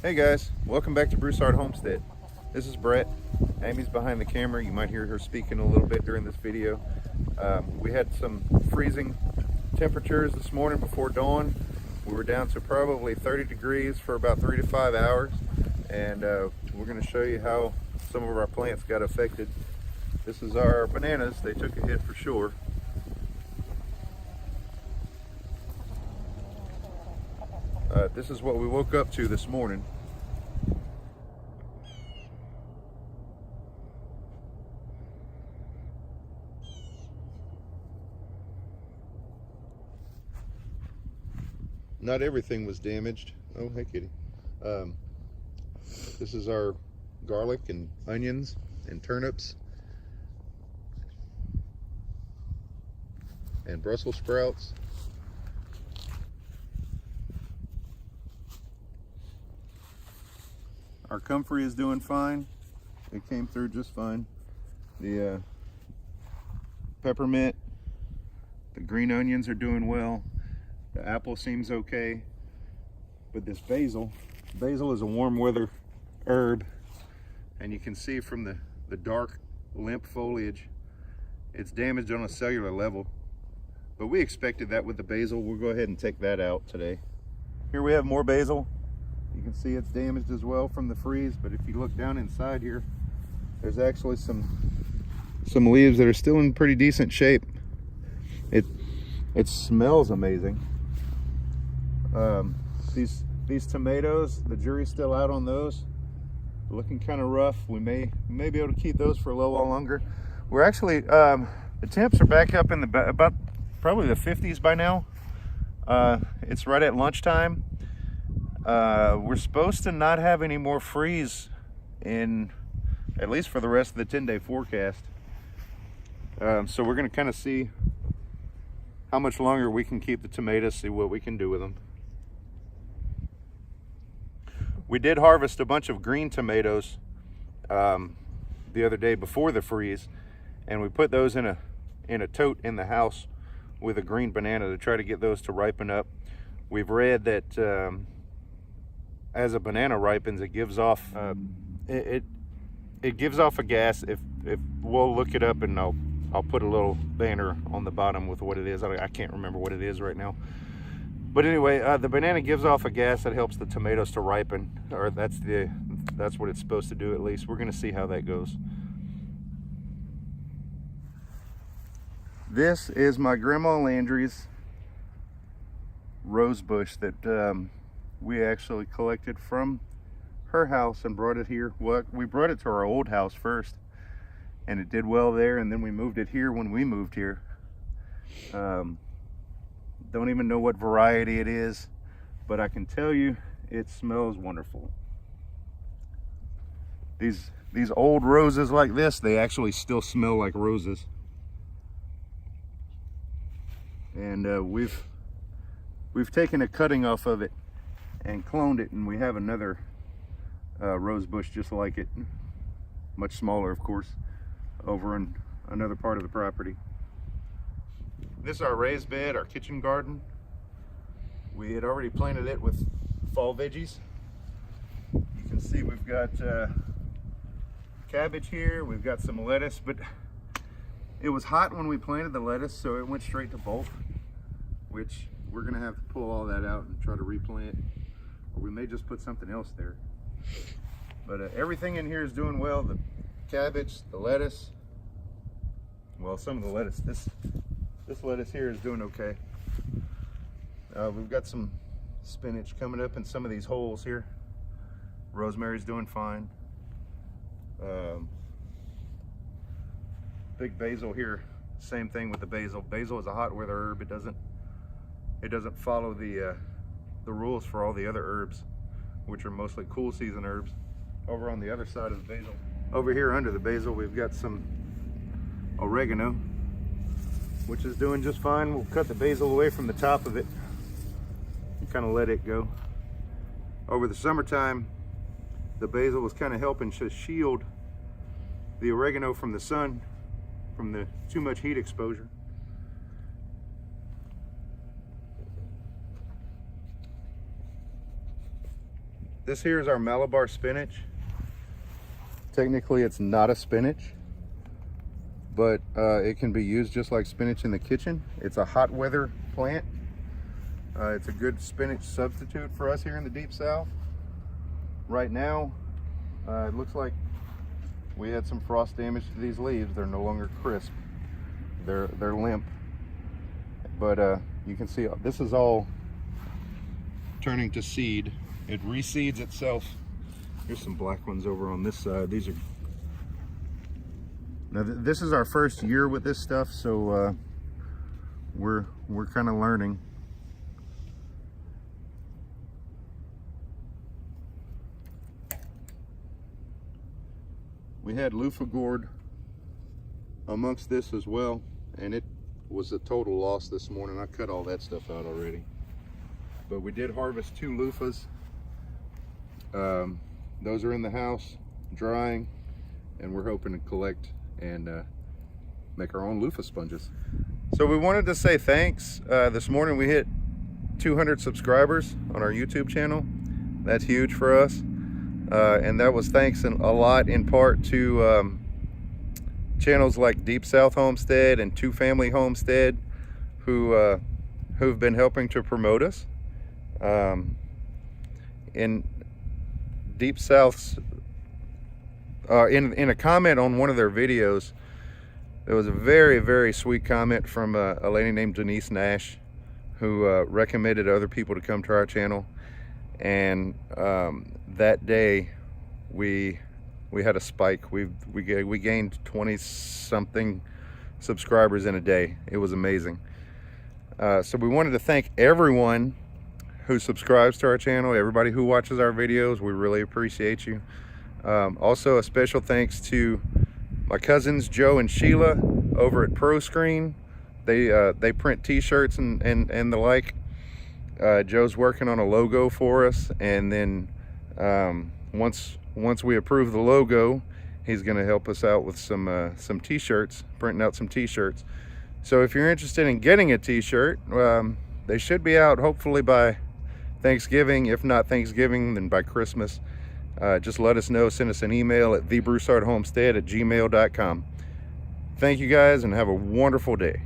Hey guys, welcome back to Broussard Homestead. This is Brett. Amy's behind the camera. You might hear her speaking a little bit during this video. We had some freezing temperatures this morning before dawn. We were down to probably 30 degrees for about 3 to 5 hours, and we're going to show you how some of our plants got affected. This is our bananas. They took a hit for sure. This is what we woke up to this morning. Not everything was damaged. Oh, hey kitty. This is our garlic and onions and turnips and Brussels sprouts. Our comfrey is doing fine. It came through just fine. The peppermint, the green onions are doing well. The apple seems okay. But this basil is a warm weather herb, and you can see from the dark limp foliage, it's damaged on a cellular level. But we expected that with the basil. We'll go ahead and take that out today. Here we have more basil. You can see it's damaged as well from the freeze, but if you look down inside here, there's actually some leaves that are still in pretty decent shape. It smells amazing. These tomatoes, the jury's still out on those. Looking kind of rough. We may be able to keep those for a little while longer. We're actually the temps are back up in about probably the 50s by now. It's right at lunchtime. We're supposed to not have any more freeze in, at least for the rest of the 10-day forecast. So we're going to kind of see how much longer we can keep the tomatoes, see what we can do with them. We did harvest a bunch of green tomatoes the other day before the freeze, and we put those in a tote in the house with a green banana to try to get those to ripen up. We've read that as a banana ripens, it gives off it gives off a gas. If we'll look it up, and I'll put a little banner on the bottom with what it is. I can't remember what it is right now. But anyway, the banana gives off a gas that helps the tomatoes to ripen, or that's what it's supposed to do at least. We're going to see how that goes. This is my Grandma Landry's rose bush that we actually collected from her house and brought it here. Well, we brought it to our old house first, and it did well there, and then we moved it here when we moved here. Don't even know what variety it is, but I can tell you it smells wonderful. These old roses like this, they actually still smell like roses. And we've taken a cutting off of it and cloned it, and we have another rose bush just like it, much smaller of course, over in another part of the property. This is our raised bed, our kitchen garden. We had already planted it with fall veggies. You can see we've got cabbage here, we've got some lettuce, but it was hot when we planted the lettuce, so it went straight to bulk, which we're gonna have to pull all that out and try to replant, or we may just put something else there. But everything in here is doing well. The cabbage, the lettuce, well, some of the lettuce, this lettuce here is doing okay. We've got some spinach coming up in some of these holes here. Rosemary's doing fine. Big basil here, same thing with the basil. Basil is a hot weather herb. It doesn't follow the rules for all the other herbs, which are mostly cool season herbs. Over on the other side of the basil, over here under the basil, we've got some oregano, which is doing just fine. We'll cut the basil away from the top of it and kind of let it go. Over the summertime, the basil was kind of helping to shield the oregano from the sun, from the too much heat exposure. This here is our Malabar spinach. Technically it's not a spinach, but it can be used just like spinach in the kitchen. It's a hot weather plant. It's a good spinach substitute for us here in the Deep South. Right now, it looks like we had some frost damage to these leaves. They're no longer crisp. They're limp. But you can see this is all turning to seed. It reseeds itself. Here's some black ones over on this side. These are, now this is our first year with this stuff, so we're kind of learning. We had loofah gourd amongst this as well, and it was a total loss this morning. I cut all that stuff out already. But we did harvest 2 loofahs. Those are in the house, drying, and we're hoping to collect and make our own loofah sponges. So we wanted to say thanks. This morning we hit 200 subscribers on our YouTube channel. That's huge for us. And that was thanks a lot in part to channels like Deep South Homestead and Family Homestead, who've been helping to promote us. In Deep South's, in a comment on one of their videos, there was a very, very sweet comment from a lady named Denise Nash, who recommended other people to come to our channel. And that day we had a spike. We gained 20-something subscribers in a day. It was amazing. So we wanted to thank everyone who subscribes to our channel, everybody who watches our videos. We really appreciate you. Also a special thanks to my cousins Joe and Sheila over at Pro Screen. They print t-shirts and the like. Joe's working on a logo for us, and then once we approve the logo, he's going to help us out with some t-shirts, printing out some t-shirts. So if you're interested in getting a t-shirt, they should be out hopefully by Thanksgiving. If not Thanksgiving, then by Christmas. Just let us know. Send us an email at thebroussardhomestead@gmail.com. Thank you guys, and have a wonderful day.